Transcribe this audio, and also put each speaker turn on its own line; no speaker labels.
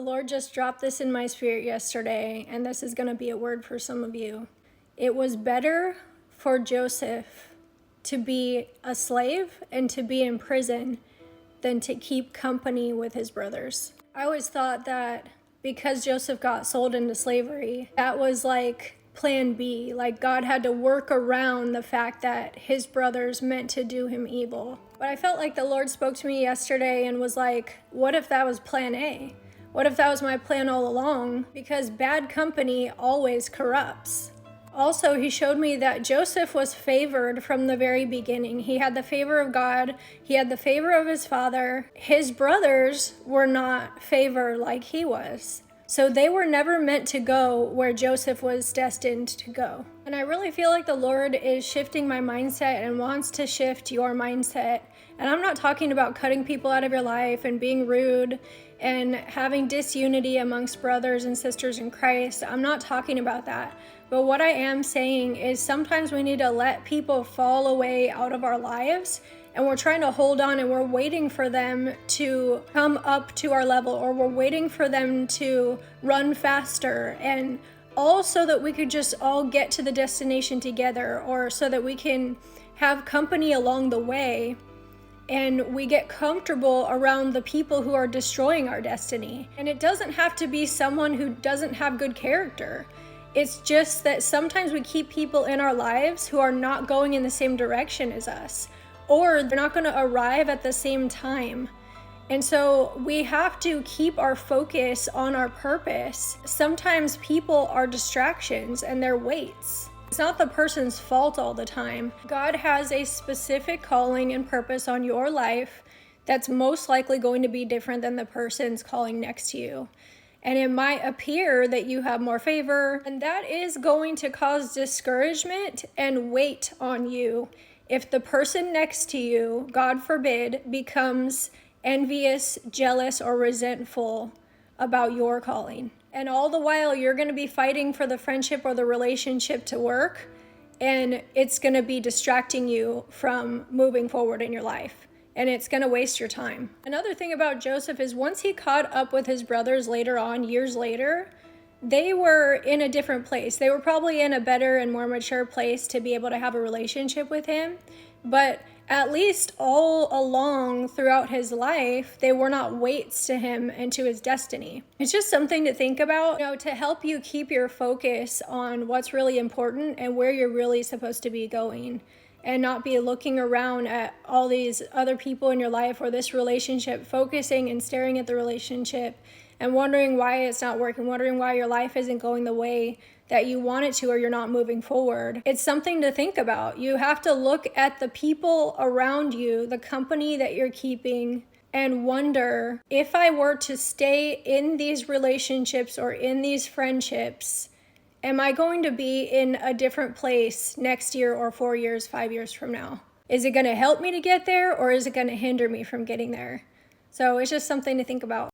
Lord just dropped this in my spirit yesterday, and this is going to be a word for some of you. It was better for Joseph to be a slave and to be in prison than to keep company with his brothers. I always thought that because Joseph got sold into slavery, that was like plan B. Like God had to work around the fact that his brothers meant to do him evil. But I felt like the Lord spoke to me yesterday and was like, what if that was plan A? What if that was my plan all along? Because bad company always corrupts. Also, he showed me that Joseph was favored from the very beginning. He had the favor of God. He had the favor of his father. His brothers were not favored like he was. So they were never meant to go where Joseph was destined to go. And I really feel like the Lord is shifting my mindset and wants to shift your mindset. And I'm not talking about cutting people out of your life and being rude and having disunity amongst brothers and sisters in Christ. I'm not talking about that. But what I am saying is sometimes we need to let people fall away out of our lives, and we're trying to hold on and we're waiting for them to come up to our level, or we're waiting for them to run faster, and all so that we could just all get to the destination together, or so that we can have company along the way. And we get comfortable around the people who are destroying our destiny. And it doesn't have to be someone who doesn't have good character. It's just that sometimes we keep people in our lives who are not going in the same direction as us, or they're not going to arrive at the same time. And so we have to keep our focus on our purpose. Sometimes people are distractions and they're weights. It's not the person's fault all the time. God has a specific calling and purpose on your life that's most likely going to be different than the person's calling next to you. And it might appear that you have more favor, and that is going to cause discouragement and weight on you if the person next to you, God forbid, becomes envious, jealous, or resentful about your calling. And all the while, you're going to be fighting for the friendship or the relationship to work, and it's going to be distracting you from moving forward in your life. And it's going to waste your time. Another thing about Joseph is once he caught up with his brothers later on, years later, they were in a different place. They were probably in a better and more mature place to be able to have a relationship with him. But at least all along throughout his life, they were not weights to him and to his destiny. It's just something to think about, to help you keep your focus on what's really important and where you're really supposed to be going, and not be looking around at all these other people in your life or this relationship, focusing and staring at the relationship and wondering why it's not working, wondering why your life isn't going the way that you want it to, or you're not moving forward. It's something to think about. You have to look at the people around you, the company that you're keeping, and wonder, if I were to stay in these relationships or in these friendships, am I going to be in a different place next year or 4 years, 5 years from now? Is it going to help me to get there, or is it going to hinder me from getting there? So it's just something to think about.